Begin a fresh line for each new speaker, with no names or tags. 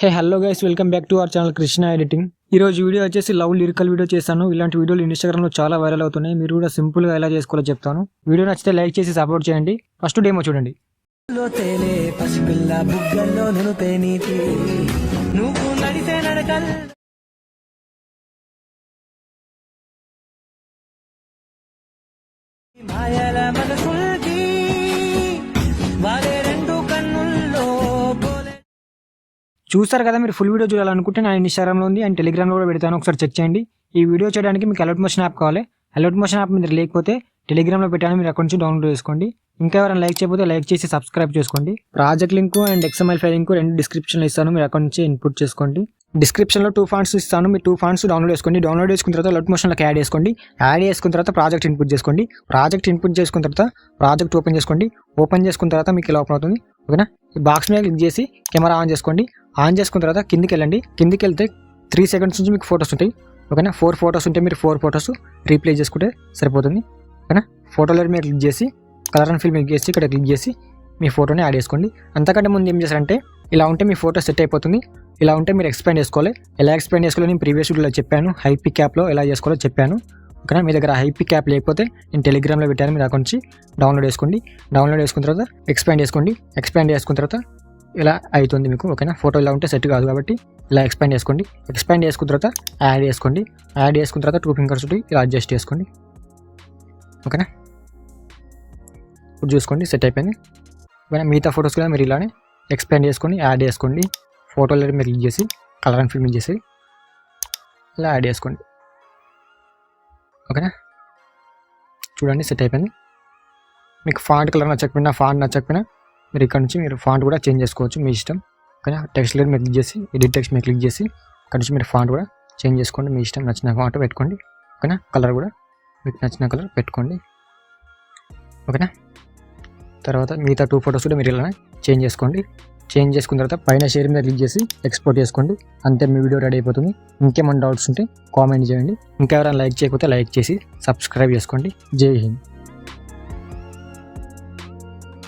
Hey hello guys, welcome back to our channel Krishna editing. ఈ రోజు video వచ్చేసి love lyrical video చేస్తాను. ఇలాంటి వీడియోలు ఇన్స్టాగ్రామ్లో చాలా వైరల్ అవుతున్నాయి. మీరు కూడా సింపుల్గా ఎలా చేసుకోవాలో చెప్తాను. వీడియో నచ్చితే లైక్ చేసి సపోర్ట్ చేయండి. ఫస్ట్ డేమో చూడండి. చూస్తారు కదా, మీరు ఫుల్ వీడియో చూడాలనుకుంటే నా ఇన్స్టాగ్రామ్లో ఉంది అండ్ టెలిగ్రామ్లో కూడా పెడతాను, ఒకసారి చెక్ చేయండి. ఈ వీడియో చేయడానికి మీకు అలర్ట్ మోషన్ యాప్ కావాలి. అలర్ట్ మోషన్ యాప్ మీరు లేకపోతే టెలిగ్రామ్లో పెట్టాను, మీరు అక్కడ నుంచి డౌన్లోడ్ చేసుకోండి. ఇంకా ఎవరైనా లైక్ చేయకపోతే లైక్ చేసి సబ్స్క్రైబ్ చేసుకోండి. Project link and XML file link రెండు డిస్క్రిప్షన్లో ఇస్తాను, మీరు అక్కడ నుంచి ఇన్పుట్ చేసుకోండి. డిస్క్రిప్షన్లో 2 ఫాంట్స్ ఇస్తాను, మీరు 2 ఫాంట్స్ డౌన్లోడ్ చేసుకోండి. డౌన్లోడ్ చేసుకున్న తర్వాత అలర్ట్ మోషన్లోకి యాడ్ చేసుకోండి. యాడ్ చేసుకున్న తర్వాత ప్రాజెక్ట్ ఇన్పుట్ చేసుకోండి. ప్రాజెక్ట్ ఇన్పుట్ చేసుకున్న తర్వాత ప్రాజెక్ట్ ఓపెన్ చేసుకోండి. ఓపెన్ చేసుకున్న తర్వాత మీకు ఇలా ఓపెన్ అవుతుంది. ఓకేనా, ఈ బాక్స్ మీద క్లిక్ చేసి కెమెరా ఆన్ చేసుకోండి. ఆన్ చేసుకున్న తర్వాత కిందికి వెళ్ళండి. కిందికి వెళ్తే 3 సెకండ్స్ నుంచి మీకు ఫొటోస్ ఉంటాయి. ఓకేనా, 4 ఫొటోస్ ఉంటే మీరు 4 ఫొటోస్ రీప్లే చేసుకుంటే సరిపోతుంది. ఓకేనా, ఫోటోలో మీరు క్లిక్ చేసి కలర్ అండ్ ఫిల్ క్లిక్ చేసి ఇక్కడ క్లిక్ చేసి మీ ఫోటోని యాడ్ చేసుకోండి. అంతకంటే ముందు ఏం చేస్తారంటే, ఇలా ఉంటే మీ ఫోటో సెట్ అయిపోతుంది. ఇలా ఉంటే మీరు ఎక్స్పాండ్ చేసుకోవాలి. ఎలా ఎక్స్పాండ్ చేసుకోవాలో నేను ప్రీవియస్ వీడియోలో చెప్పాను. హైపిక్ యాప్లో ఎలా చేసుకోవాలో చెప్పాను. ఓకేనా, మీ దగ్గర హైపిక్ యాప్ లేకపోతే నేను టెలిగ్రామ్లో పెట్టాను, మీరు అక్కడ నుంచి డౌన్లోడ్ చేసుకోండి. డౌన్లోడ్ చేసుకున్న తర్వాత ఎక్స్పాండ్ చేసుకోండి. ఎక్స్పాండ్ చేసుకున్న తర్వాత ఇలా అవుతుంది మీకు. ఓకేనా, ఫోటో ఇలా ఉంటే సెట్ కాదు కాబట్టి ఇలా ఎక్స్పాండ్ చేసుకోండి. ఎక్స్పాండ్ చేసుకున్న తర్వాత యాడ్ చేసుకోండి. యాడ్ చేసుకున్న తర్వాత 2 ఫింగర్స్ ఉంటే ఇలా అడ్జస్ట్ చేసుకోండి. ఓకేనా, ఇప్పుడు చూసుకోండి సెట్ అయిపోయింది. ఓకేనా, మిగతా ఫొటోస్ కూడా మీరు ఇలానే ఎక్స్పాండ్ చేసుకొని యాడ్ చేసుకోండి. ఫోటోలో మీరు క్లిక్ చేసి కలర్ అండ్ ఫిల్ చేసి ఇలా యాడ్ చేసుకోండి. ఓకేనా, చూడండి సెట్ అయిపోయింది. మీకు ఫాంట్ కలర్ నచ్చకపోయినా ఫాంట్ నచ్చకపోయినా మీరు ఇక్కడ నుంచి మీరు ఫాంట్ కూడా చేంజ్ చేసుకోవచ్చు, మీ ఇష్టం. ఓకేనా, టెక్స్ట్ లేయర్ మీరు క్లిక్ చేసి ఎడిట్ టెక్స్ట్ మీరు క్లిక్ చేసి ఇక్కడ నుంచి మీరు ఫాంట్ కూడా చేంజ్ చేసుకోండి, మీ ఇష్టం. నచ్చిన ఫాంట్ పెట్టుకోండి. ఓకేనా, కలర్ కూడా మీకు నచ్చిన కలర్ పెట్టుకోండి. ఓకేనా, తర్వాత మిగతా 2 ఫొటోస్ కూడా మీరు ఇలా చేంజ్ చేసుకోండి. చేంజ్ చేసుకున్న తర్వాత పైన షేర్ మీద క్లిక్ చేసి ఎక్స్పోర్ట్ చేసుకోండి. అంతే, మీ వీడియో రెడీ అయిపోతుంది. ఇంకేమైనా డౌట్స్ ఉంటే కామెంట్ చేయండి. ఇంకా ఎవరైనా లైక్ చేయకపోతే లైక్ చేసి సబ్స్క్రైబ్ చేసుకోండి. జై హింద్.